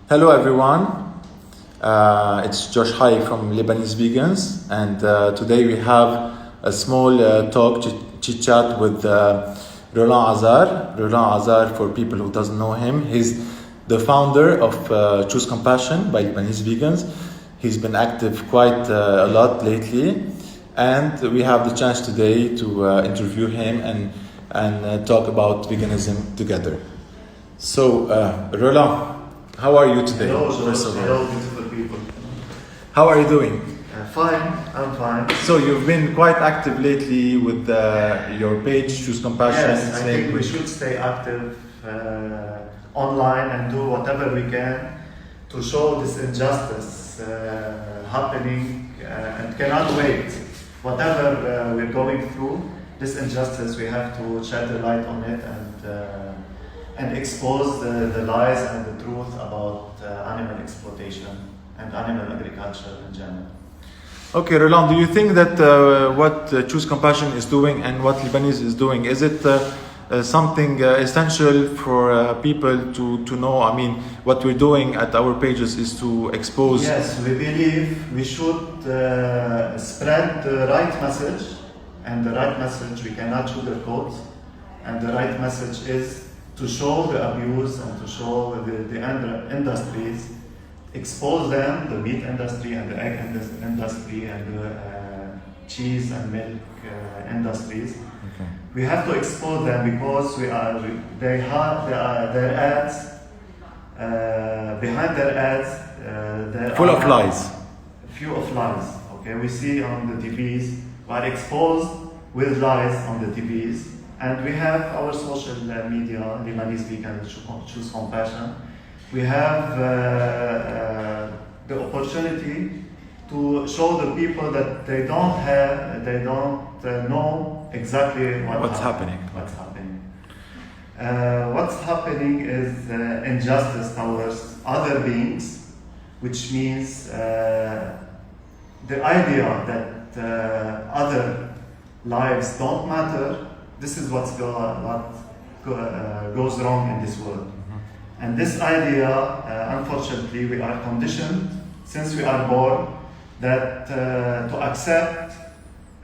Hello everyone, it's Josh Hayek from Lebanese Vegans, and today we have a small talk, chit chat with Roland Azar. Roland Azar, for people who doesn't know him, he's the founder of Choose Compassion by Lebanese Vegans. He's been active quite a lot lately, and we have the chance today to interview him and talk about veganism together. So, Roland, how are you today? Hello, first of all? hello, beautiful people. How are you doing? Fine, I'm fine. So you've been quite active lately with your page, Choose Compassion. Yes, I think we should stay active online and do whatever we can to show this injustice happening and cannot wait. Whatever we're going through, this injustice, we have to shed a light on it and expose the lies and the truth about animal exploitation and animal agriculture in general. Okay, Roland, do you think that what Choose Compassion is doing and what Lebanese is doing, is it something essential for people to know? I mean, what we're doing at our pages is to expose... Yes, we believe we should spread the right message, and the right message we cannot sugarcoat, and the right message is to show the abuse and to show the industries, expose them, the meat industry and the egg industry and the cheese and milk industries. Okay. We have to expose them because they have their ads, behind their ads, there Full are of lies. Few of lies. Okay, we see on the TVs, we are exposed with lies on the TVs. And we have our social media, Lebanese Vegans, Choose Compassion. We have the opportunity to show the people that they don't know exactly What's happening. What's happening. What's happening is injustice towards other beings, which means the idea that other lives don't matter. This is what goes wrong in this world. Mm-hmm. And this idea, unfortunately, we are conditioned since we are born that to accept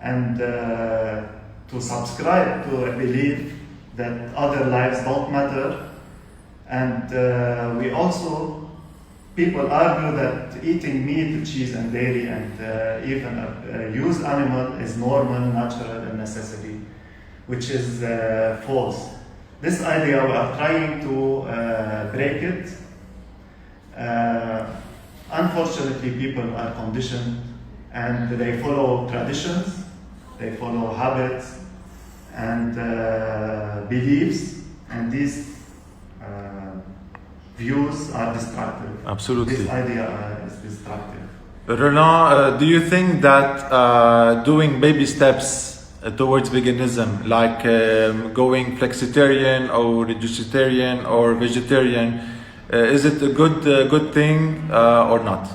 and to subscribe to a belief that other lives don't matter. And we also, people argue that eating meat, cheese and dairy and even a used animal is normal, natural and necessary, which is false. This idea, we are trying to break it. Unfortunately, people are conditioned and they follow traditions, they follow habits and beliefs, and these views are destructive. Absolutely. This idea is destructive. Roland, do you think that doing baby steps towards veganism, like going flexitarian or reducitarian or vegetarian, is it a good thing or not?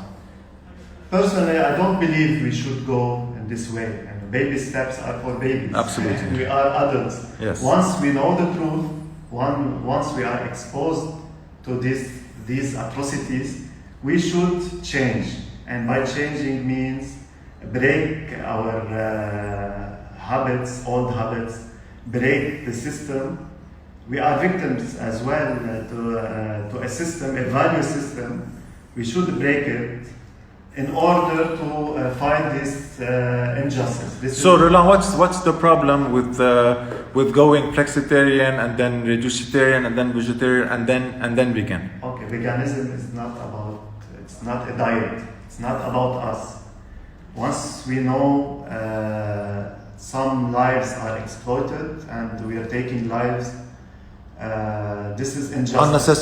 Personally, I don't believe we should go in this way. And baby steps are for babies. Absolutely. We are adults. Yes. Once we know the truth, once we are exposed to these atrocities, we should change. And by changing means break our habits, old habits, break the system. We are victims as well to a system, a value system. We should break it in order to fight this injustice. So, Roland, what's the problem with going flexitarian and then reducitarian and then vegetarian and then vegan? Okay, veganism is not about. It's not a diet. It's not about us. Once we know some lives are exploited and we are taking lives, this is injustice.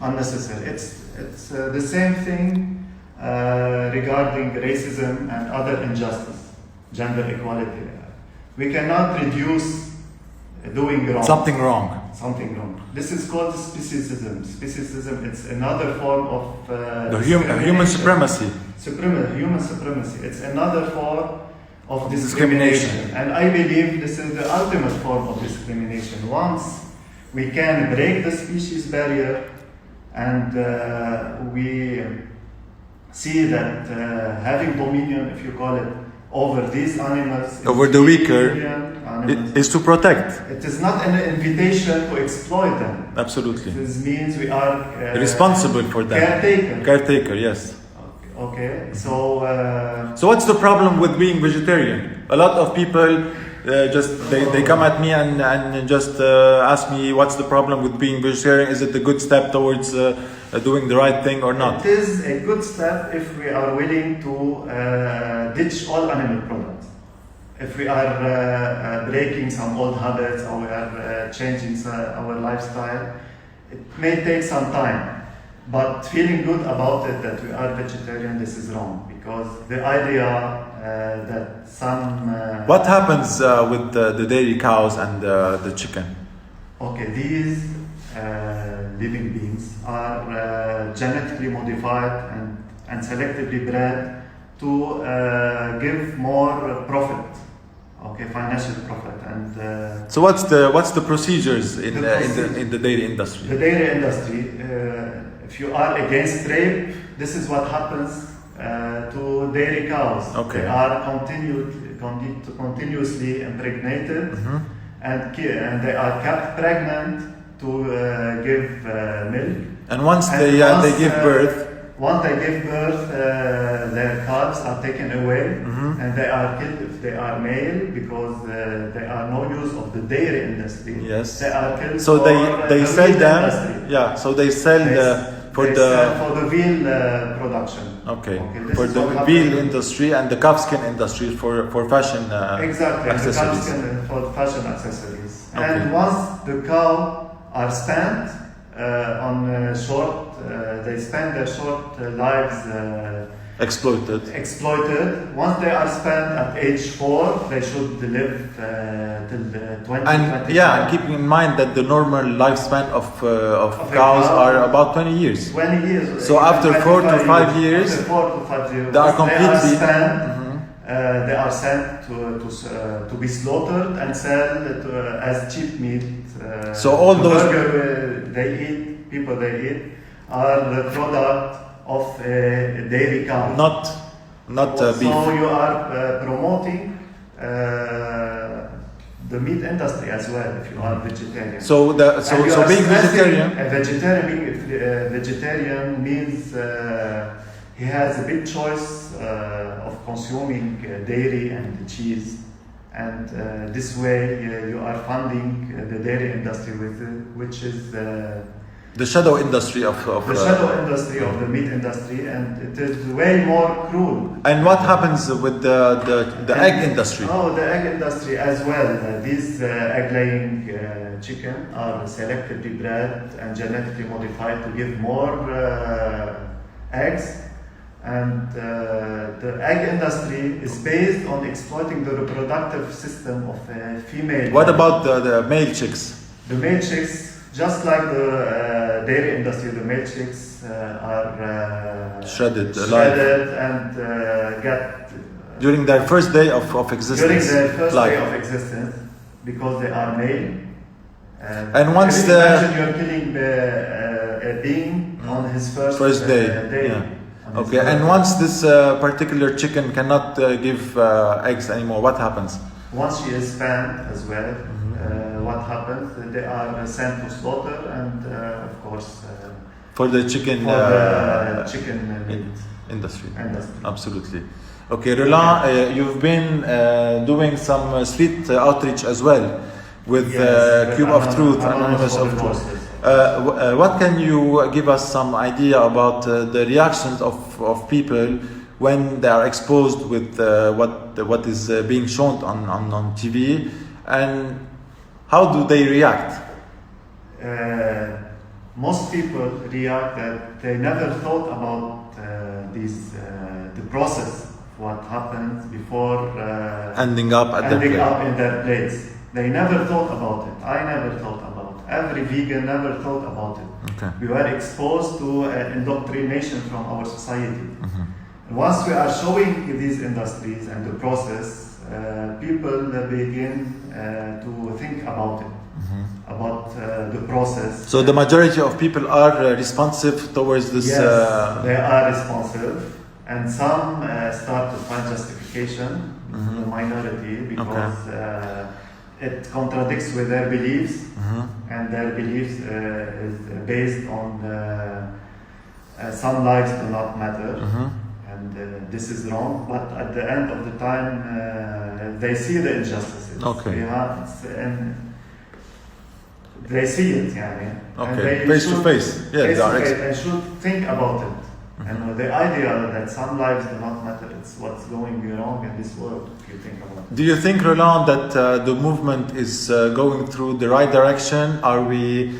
Unnecessary. It's the same thing regarding racism and other injustice, gender equality. We cannot reduce doing wrong. Something wrong. This is called speciesism. Speciesism, it's another form of human supremacy. Human supremacy. It's another form of discrimination. And I believe this is the ultimate form of discrimination. Once we can break the species barrier and we see that having dominion, if you call it, over these animals, over the weaker, animals, is to protect. It is not an invitation to exploit them. Absolutely. This means we are responsible for them. Caretaker, yes. Okay. So what's the problem with being vegetarian? A lot of people they come at me and just ask me what's the problem with being vegetarian. Is it a good step towards doing the right thing or not? It is a good step if we are willing to ditch all animal products. If we are breaking some old habits or we are changing our lifestyle, it may take some time. But feeling good about it that we are vegetarian, this is wrong, because the idea that some... what happens with the dairy cows and the chicken? Okay, these living beings are genetically modified and selectively bred to give more profit. Okay, financial profit, and so what's the procedures in the dairy industry? The dairy industry, if you are against rape, this is what happens to dairy cows. Okay. They are continuously impregnated, and they are kept pregnant to give milk. And once they give birth. Once they give birth, their calves are taken away, and they are killed if they are male, because there are no use of the dairy industry. Yes. They are killed. So they sell them. Industry. Yeah. So they sell for the veal production. Okay. For the veal industry and the calfskin industry for fashion. Exactly. Accessories. The calfskin for fashion accessories. Okay. And once the cow are spent on short, they spend their short lives exploited. Once they are spent at age 4, they should live till 20. And yeah, keeping in mind that the normal lifespan of cows are about 20 years. 20 years. So after 4 to 5 years, after 4 to 5 years, they are completely. They are sent to be slaughtered and sold as cheap meat. So all those people they eat are the product of a dairy cow. Not beef. So you are promoting the meat industry as well if you are vegetarian. So being vegetarian. A vegetarian means he has a big choice of consuming dairy and cheese, and this way you are funding the dairy industry which is the shadow industry of the shadow industry of the meat industry, and it is way more cruel. And what happens with the egg industry? Oh, the egg industry as well. These egg-laying chicken are selectively bred and genetically modified to give more eggs. And the egg industry is based on exploiting the reproductive system of a female. What about the male chicks? The male chicks, just like the dairy industry, the male chicks are shredded alive and get during their first day of existence. During their first day of existence, because they are male. And once imagine you're killing a being on his first day. Yeah. Okay, and once this particular chicken cannot give eggs anymore, what happens? Once she is spent as well, what happens? They are sent to slaughter, and of course, for the chicken meat industry. Absolutely. Okay, Roland, you've been doing some street outreach as well with Cube of Truth, Anonymous of Truth. What can you give us some idea about the reactions of people when they are exposed with what is being shown on TV, and how do they react? Most people react that they never thought about the process, what happens before ending up in their place. They never thought about it. I never thought about it. Every vegan never thought about it. Okay. We were exposed to indoctrination from our society. Once we are showing these industries and the process, people begin to think about it. about the process. So the majority of people are responsive towards this. Yes, they are responsive, and some start to find justification, the minority, because it contradicts with their beliefs, and their beliefs is based on some lives do not matter, and this is wrong. But at the end of the time, they see the injustices. Okay. And they see it, yani. Okay. Face to face. Yeah, they should think about it. And the idea that some lives do not matter, it's what's going wrong in this world, if you think about it. Do you think, Roland, that the movement is going through the right direction? Are we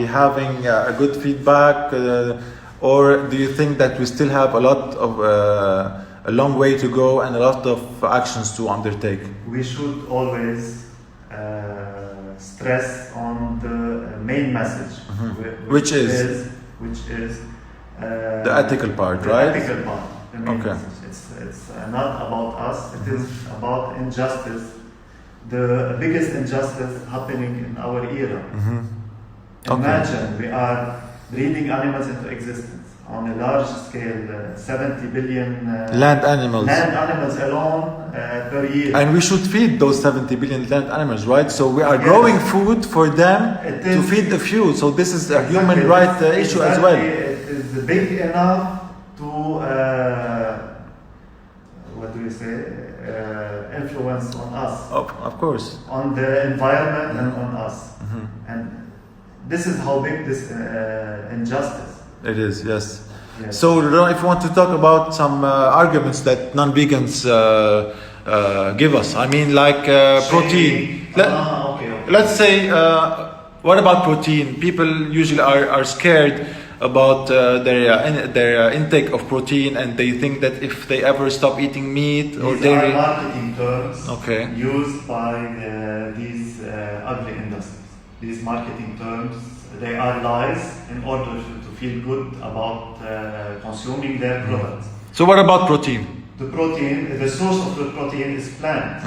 having a good feedback, or do you think that we still have a lot of a long way to go and a lot of actions to undertake? We should always stress on the main message, which is the ethical part, right? The ethical part, the main message. It's not about us. It is about injustice, the biggest injustice happening in our era. Imagine we are breeding animals into existence on a large scale, 70 billion land animals alone per year. And we should feed those 70 billion land animals, right? So we are growing food for them to feed the few. So this is a human right issue as well. It is big enough to, what do you say, influence on us. Of course. On the environment and on us. And this is how big this injustice. It is, yes. So if you want to talk about some arguments that non-vegans give us, I mean like protein. Let's say, what about protein? People usually are scared about their intake of protein, and they think that if they ever stop eating meat or dairy. These are marketing terms used by these ugly industries. These marketing terms, they are lies in order to feel good about consuming their products. So what about protein? The source of the protein is plant.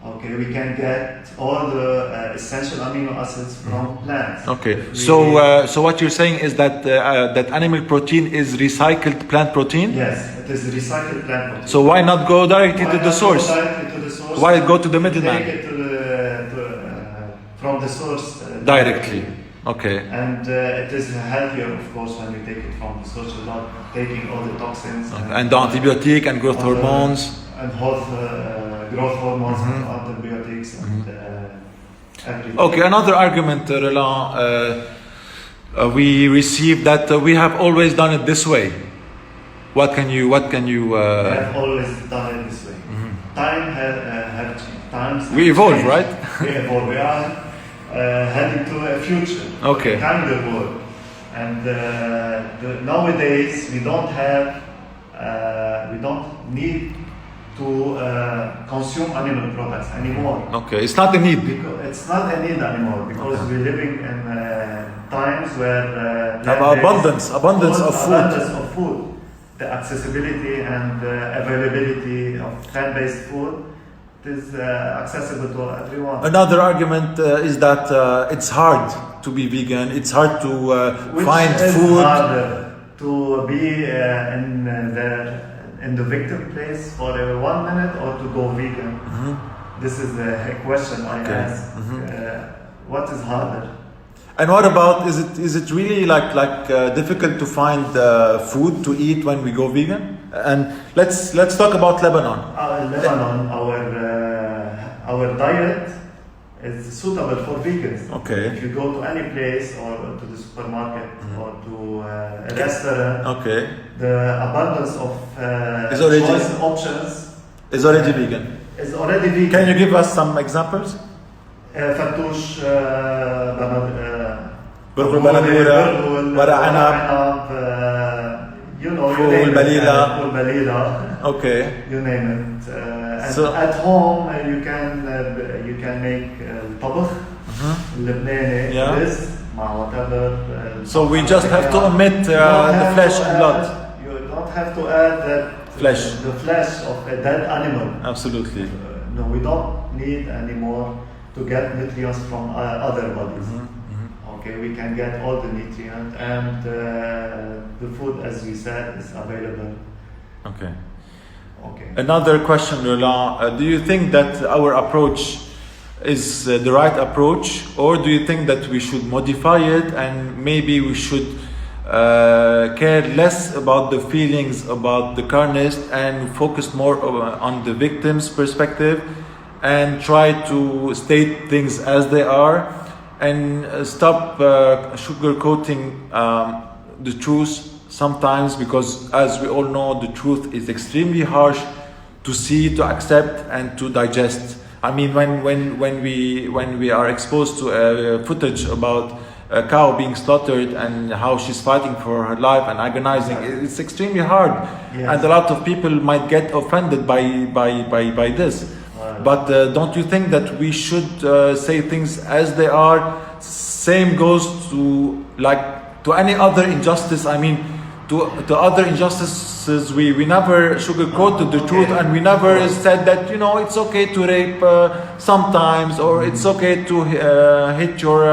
Okay, we can get all the essential amino acids from plants. Okay, so what you're saying is that that animal protein is recycled plant protein? Yes, it is recycled plant protein. So why not go directly to the source? Why go to the middleman? Take it from the source directly. Okay. And it is healthier, of course, when you take it from the source without taking all the toxins and the antibiotic and growth hormones and growth hormones and antibiotics and everything. Okay, another argument, Roland, we received that we have always done it this way. What can you? We have always done it this way. Time have times. We evolve, right? We evolve. We are heading to a future, okay. Kind of world, and nowadays we don't need to consume animal products anymore. Okay, it's not a need. It's not a need anymore because we're living in times where abundance of food, the accessibility and availability of plant-based food is accessible to everyone. Another argument is that it's hard to be vegan. It's hard to find food. It's harder to be in the victim place for 1 minute or to go vegan. This is a question I ask. What is harder? And what about is it really like difficult to find food to eat when we go vegan? And let's talk about Lebanon. Lebanon, our diet is suitable for vegans. Okay. If you go to any place or to the supermarket or to a restaurant, the abundance of choice options is already vegan. Can you give us some examples? فتوش برغل بلدورة ورق عنب فول بليلة. Okay. You name it. And at home you can make طبخ لبناني this مع whatever. So we just have to omit the flesh and blood. You don't have to add the flesh of a dead animal. Absolutely. No, we don't need any more to get nutrients from other bodies. Okay, we can get all the nutrients, and the food, as you said, is available. Okay. Okay. Another question, Roland. Do you think that our approach is the right approach, or do you think that we should modify it and maybe we should care less about the feelings about the carnist and focus more on the victim's perspective and try to state things as they are and stop sugarcoating the truth sometimes, because as we all know, the truth is extremely harsh to see, to accept, and to digest. I mean, when we are exposed to footage about a cow being slaughtered and how she's fighting for her life and agonizing, it's extremely hard. Yes. And a lot of people might get offended by this. But don't you think that we should say things as they are? Same goes to any other injustice. I mean, to other injustices, we never sugarcoated the truth, and we never said that, you know, it's okay to rape sometimes, or it's okay to hit your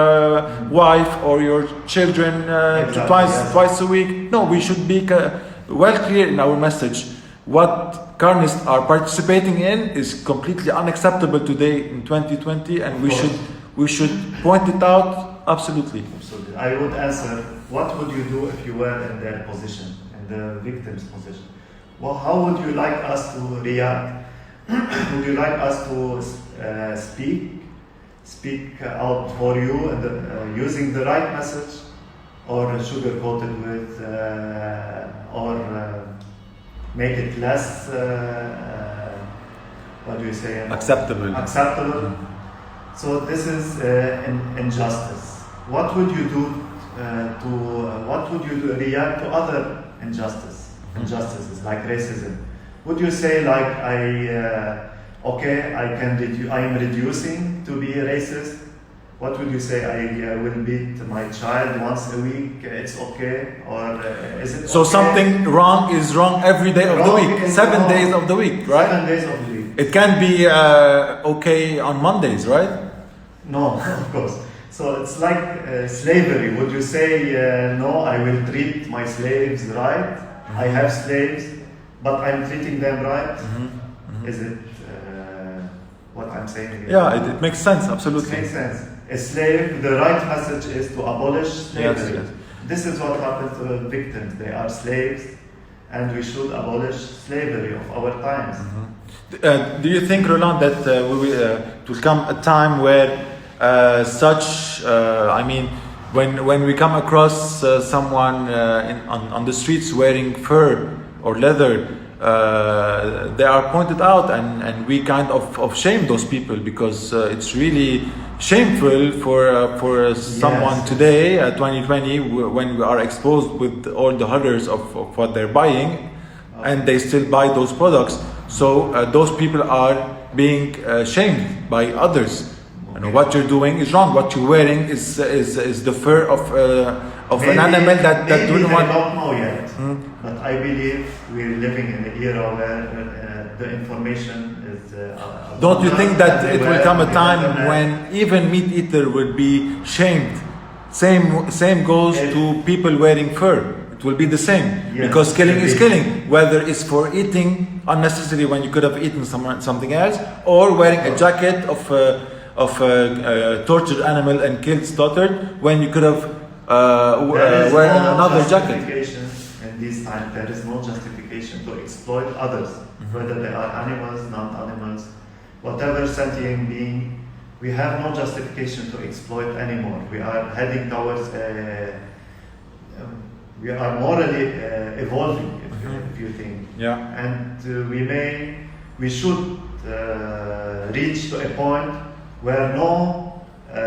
wife or your children twice a week. No, we should be well clear in our message. What carnists are participating in is completely unacceptable today in 2020, and we should point it out. Absolutely. Absolutely. I would answer, what would you do if you were in their position, in the victim's position? Well, how would you like us to react? Would you like us to speak out for you and using the right message, or sugarcoat it with, or make it less, what do you say? Acceptable. Acceptable. So this is injustice. What would you do to react to other injustices like racism? Would you say like I am reducing to be a racist? What would you say? I will beat my child once a week. It's okay, or is it? So okay? something wrong is wrong every day of the week, 7 days of the week, right? 7 days of the week. It can be okay on Mondays, right? No, of course. So it's like slavery. Would you say, no, I will treat my slaves right? I have slaves, but I'm treating them right? Is it what I'm saying? Yeah, it makes sense, absolutely. It makes sense. A slave, the right message is to abolish slavery. Yes. This is what happens to the victims. They are slaves, and we should abolish slavery of our times. Do you think, Roland, that it will come a time where when we come across someone on the streets wearing fur or leather, they are pointed out, and we kind of shame those people, because it's really shameful for someone today, 2020, when we are exposed with all the horrors of what they're buying, and they still buy those products. So those people are being shamed by others. You know, what you're doing is wrong. What you're wearing is the fur of an animal that maybe don't want. I don't know yet, but I believe we're living in an era where the information is. Don't you think that it will come a time everywhere. when even meat eater will be shamed? Same goes to people wearing fur. It will be the same, Yes, because killing is indeed. killing, whether it's for eating unnecessarily when you could have eaten something else, or wearing a jacket of a tortured animal and killed, slaughtered, when you could have wear another jacket. In these times, there is no justification to exploit others, whether they are animals, not animals, whatever sentient being. We have no justification to exploit anymore. We are heading towards we are morally evolving, if you think. Yeah. And we should reach to a point where no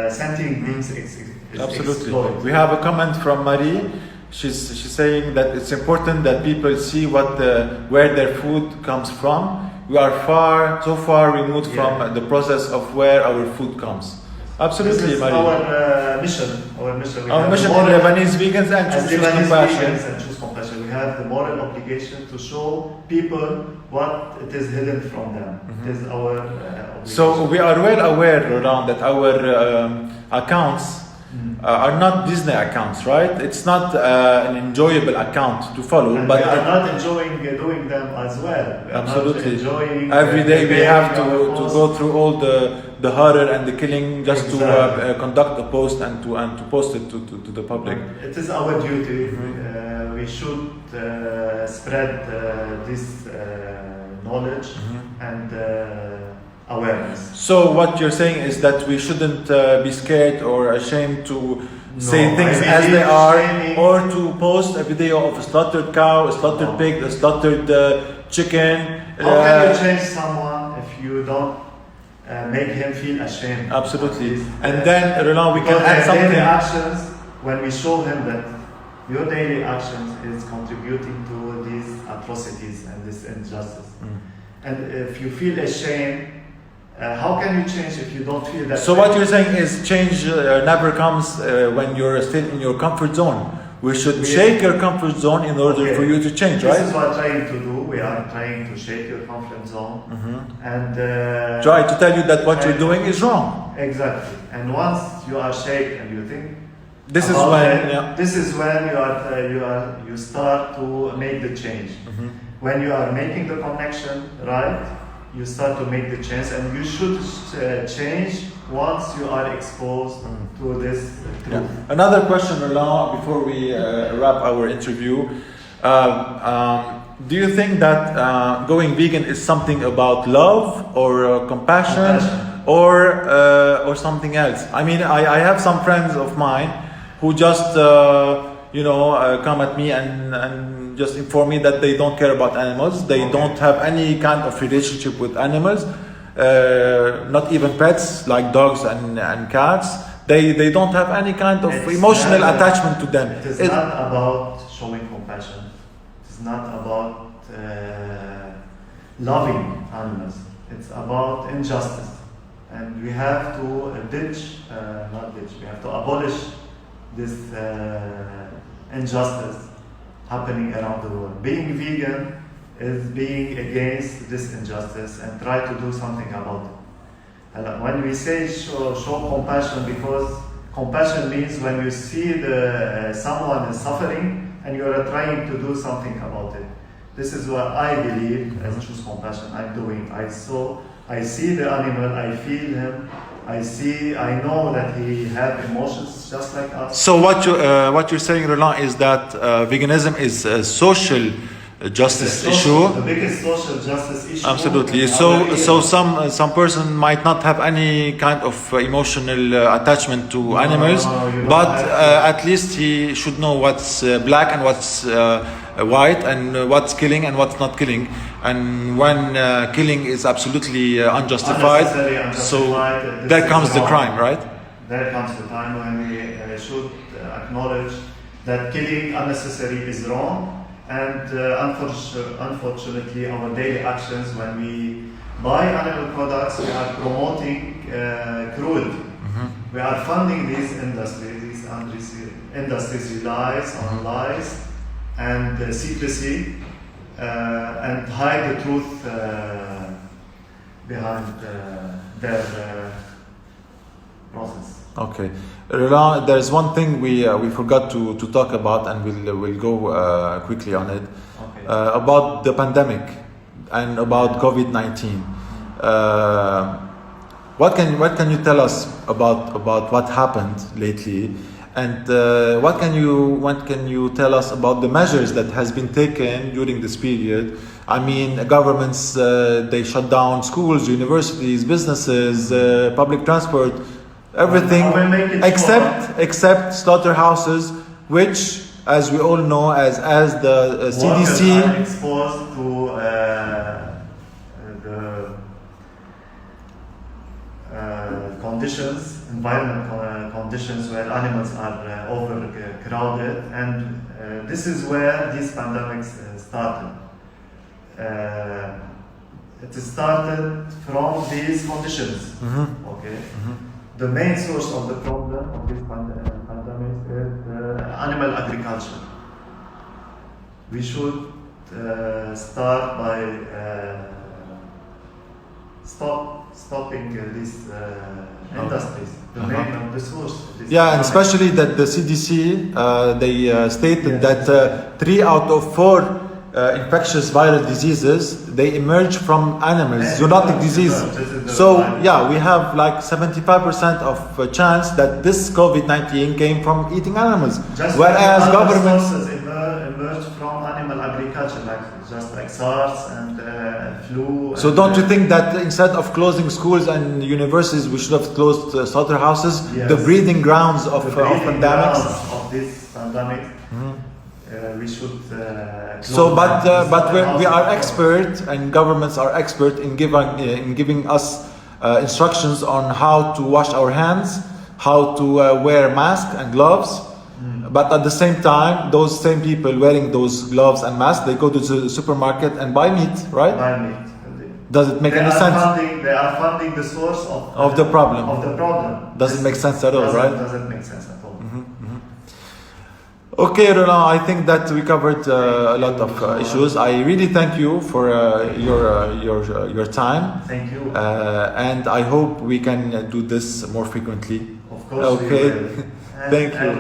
sentient beings is Absolutely. exploited. We have a comment from Marie. She's saying that it's important that people see where their food comes from. We are so far removed from the process of where our food comes. Absolutely, This is Marie. our mission. Our mission. Our mission in Lebanese Vegans and as Choose Lebanese Compassion. vegans and choose compassion. we have the moral obligation to show people what it is hidden from them. It is our obligation. So we are well aware, Roland, that our accounts are not Disney accounts, right? It's not an enjoyable account to follow. And but we are not enjoying doing them as well. We are absolutely. not enjoying every day we have to post. go through all the horror and the killing just Exactly. to conduct a post and to post it to the public. It is our duty. We should spread this knowledge and awareness. So what you're saying is that we shouldn't be scared or ashamed to say things as they are, or to post a video of a slaughtered cow, a slaughtered pig, a slaughtered chicken. How can you change someone if you don't make him feel ashamed? Absolutely. And then, Roland, we can add Because something. daily actions, when we show him that your daily actions is contributing to these atrocities and this injustice. And if you feel ashamed, how can you change if you don't feel that? So what you're saying is change never comes when you're still in your comfort zone. We should shake your comfort zone in order for you to change, right? This is what we're trying to do. We are trying to shake your comfort zone and Try to tell you that what you're doing is wrong. Exactly. And once you are shaken and you think, This is about when, it, yeah. this is when you start to make the change. When you are making the connection right, you start to make the change, and you should change once you are exposed to this truth. Yeah. Another question, Roland, before we wrap our interview. Do you think that going vegan is something about love or compassion, or something else? I mean, I have some friends of mine who just come at me and just inform me that they don't care about animals. They don't have any kind of relationship with animals, not even pets like dogs and cats. They don't have any kind of emotional attachment to them. It is not about showing compassion. It's not about loving animals. It's about injustice. And we have to we have to abolish this injustice happening around the world. Being vegan is being against this injustice and try to do something about it. When we say show compassion, because compassion means when you see someone is suffering and you are trying to do something about it. This is what I believe as choose compassion I'm doing. I see the animal, I feel him, I know that he has emotions just like us. So what you're saying, Roland, is that veganism is a social justice issue. The biggest social justice issue. Absolutely. So some person might not have any kind of emotional attachment to animals, but at least he should know what's black and what's white, and what's killing and what's not killing. And when killing is absolutely unjustified, so there comes the crime, right? There comes the time when we should acknowledge that killing unnecessary is wrong. And unfortunately, our daily actions, when we buy animal products, we are promoting cruelty. We are funding these industries. These industries relies on lies and secrecy and hide the truth behind their process. Okay, Roland, there's one thing we forgot to talk about, and we'll go quickly on it. Okay. About the pandemic and about COVID-19. What can you tell us about what happened lately, and what can you tell us about the measures that has been taken during this period? I mean, governments they shut down schools, universities, businesses, public transport. Everything except slaughterhouses, which, as we all know, as the CDC are exposed to the environment conditions where animals are overcrowded, and this is where these pandemics started. It started from these conditions. Okay. The main source of the problem of this pandemic is animal agriculture. we should start by stopping these industries, the main of the source. Yeah, and especially that the CDC, they stated that 3 out of 4 infectious viral diseases, they emerge from animals, zoonotic disease. So yeah, we have like 75% of chance that this COVID-19 came from eating animals. Just whereas governments sources emerge from animal agriculture, like SARS and flu. So don't you think that instead of closing schools and universities, we should have closed slaughterhouses, Yes. the breeding grounds of breeding pandemics? grounds of this pandemic? We should. So, but we are slaughterhouses. expert, and governments are expert in giving us instructions on how to wash our hands, how to wear masks and gloves. But at the same time, those same people wearing those gloves and masks, they go to the supermarket and buy meat, right? Buy meat. Does it make any sense? They are funding the source Of the problem. Doesn't make sense at all, right? Doesn't make sense at all. Okay, Roland, I think that we covered a lot of issues. I really thank you for your time. Thank you. And I hope we can do this more frequently. Of course, Okay. we will. Thank you. And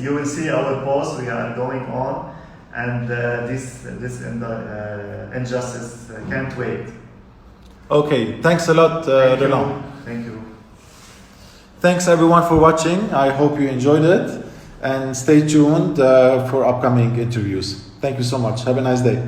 you will see our posts. We are going on, and this injustice can't wait. Okay, thanks a lot, Roland. Thank you. Thanks everyone for watching. I hope you enjoyed it, and stay tuned for upcoming interviews. Thank you so much. Have a nice day.